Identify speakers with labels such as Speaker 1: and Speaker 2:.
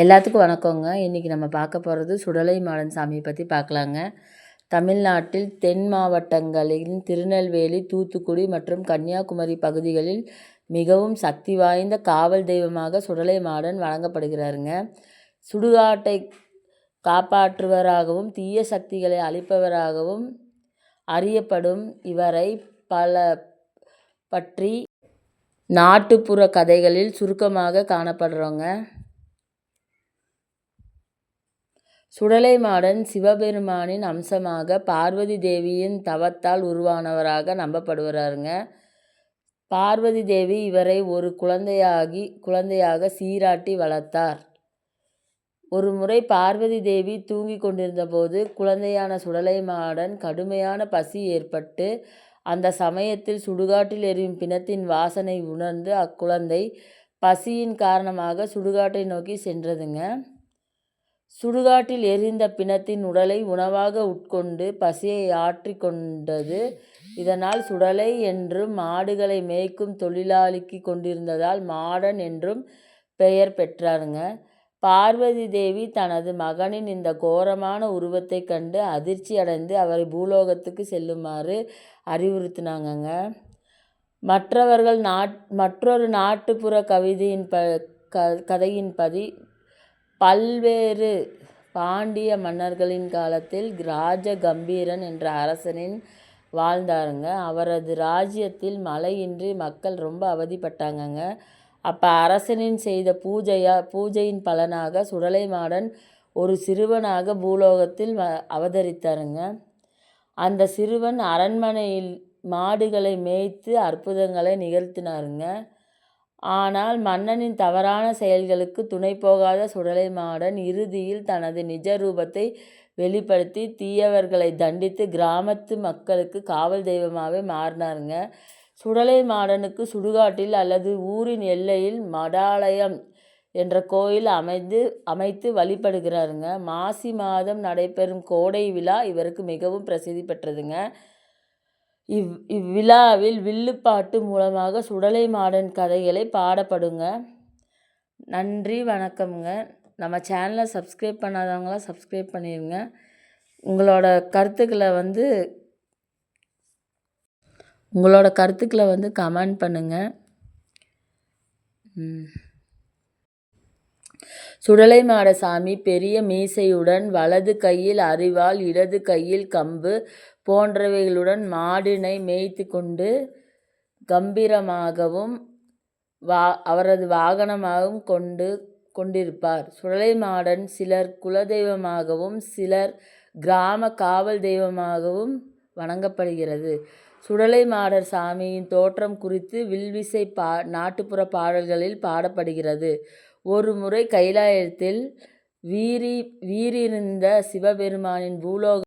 Speaker 1: எல்லாத்துக்கும் வணக்கங்க. இன்றைக்கி நம்ம பார்க்க போகிறது சுடலை மாடன் சாமியை பற்றி பார்க்கலாங்க. தமிழ்நாட்டில் தென் மாவட்டங்களின் திருநெல்வேலி, தூத்துக்குடி மற்றும் கன்னியாகுமரி பகுதிகளில் மிகவும் சக்தி வாய்ந்த காவல் தெய்வமாக சுடலை மாடன் வழங்கப்படுகிறாருங்க. சுடுகாட்டை காப்பாற்றுவராகவும் தீய சக்திகளை அழிப்பவராகவும் அறியப்படும் இவரை பற்றி நாட்டுப்புற கதைகளில் சுருக்கமாக காணப்படுறோங்க. சுடலை மாடன் சிவபெருமானின் அம்சமாக பார்வதி தேவியின் தவத்தால் உருவானவராக நம்பப்படுகிறாருங்க. பார்வதி தேவி இவரை ஒரு குழந்தையாக சீராட்டி வளர்த்தார். ஒரு முறை பார்வதி தேவி தூங்கி கொண்டிருந்த போது குழந்தையான சுடலை மாடன் கடுமையான பசி ஏற்பட்டு அந்த சமயத்தில் சுடுகாட்டில் எரியும் பிணத்தின் வாசனை உணர்ந்து அக்குழந்தை பசியின் காரணமாக சுடுகாட்டை நோக்கி சென்றதுங்க. சுடுகாட்டில் எரிந்த பிணத்தின் உடலை உணவாக உட்கொண்டு பசியை ஆற்றி கொண்டது. இதனால் சுடலை என்றும் மாடுகளை மேய்க்கும் தொழிலாளிக்கு கொண்டிருந்ததால் மாடன் என்றும் பெயர் பெற்றாருங்க. பார்வதி தேவி தனது மகனின் இந்த கோரமான உருவத்தை கண்டு அதிர்ச்சி அடைந்து அவரை பூலோகத்துக்கு செல்லுமாறு அறிவுறுத்தினாங்கங்க. மற்றொரு நாட்டுப்புற கதையின்படி பல்வேறு பாண்டிய மன்னர்களின் காலத்தில் ராஜ கம்பீரன் என்ற அரசனின் வாழ்ந்தாருங்க. அவரது ராஜ்யத்தில் மழையின்றி மக்கள் ரொம்ப அவதிப்பட்டாங்கங்க. அப்போ அரசனின் செய்த பூஜையின் பலனாக சுடலை மாடன் ஒரு சிறுவனாக பூலோகத்தில் அவதரித்தாருங்க. அந்த சிறுவன் அரண்மனையில் மாடுகளை மேய்த்து அற்புதங்களை நிகழ்த்தினாருங்க. ஆனால் மன்னனின் தவறான செயல்களுக்கு துணை போகாத சுடலை மாடன் இறுதியில் தனது நிஜ ரூபத்தை வெளிப்படுத்தி தீயவர்களை தண்டித்து கிராமத்து மக்களுக்கு காவல் தெய்வமாகவே மாறினாருங்க. சுடலை மாடனுக்கு சுடுகாட்டில் அல்லது ஊரின் எல்லையில் மடாலயம் என்ற கோயில் அமைத்து வழிபடுகிறாருங்க. மாசி மாதம் நடைபெறும் கோடை விழா இவருக்கு மிகவும் பிரசித்தி பெற்றதுங்க. இவ்விழாவில் வில்லுப்பாட்டு மூலமாக சுடலை மாடன் கதைகளை பாடப்படுங்க. நன்றி, வணக்கம்ங்க. நம்ம சேனலை சப்ஸ்கிரைப் பண்ணாதவங்களாம் சப்ஸ்கிரைப் பண்ணிடுங்க. உங்களோட கருத்துக்களை வந்து கமெண்ட் பண்ணுங்கள். சுடலை மாட சாமி பெரிய மீசையுடன் வலது கையில் அரிவாள், இடது கையில் கம்பு போன்றவைகளுடன் மாடினை மேய்த்து கொண்டு கம்பீரமாகவும் அவரது வாகனமாகவும் கொண்டிருப்பார். சுடலை மாடன் சிலர் குலதெய்வமாகவும் சிலர் கிராம காவல் தெய்வமாகவும் வணங்கப்படுகிறது. சுடலை மாடர் சாமியின் தோற்றம் குறித்து வில்விசை நாட்டுப்புற பாடல்களில் பாடப்படுகிறது. ஒரு முறை கைலாயத்தில் வீறிருந்த சிவபெருமானின் பூலோக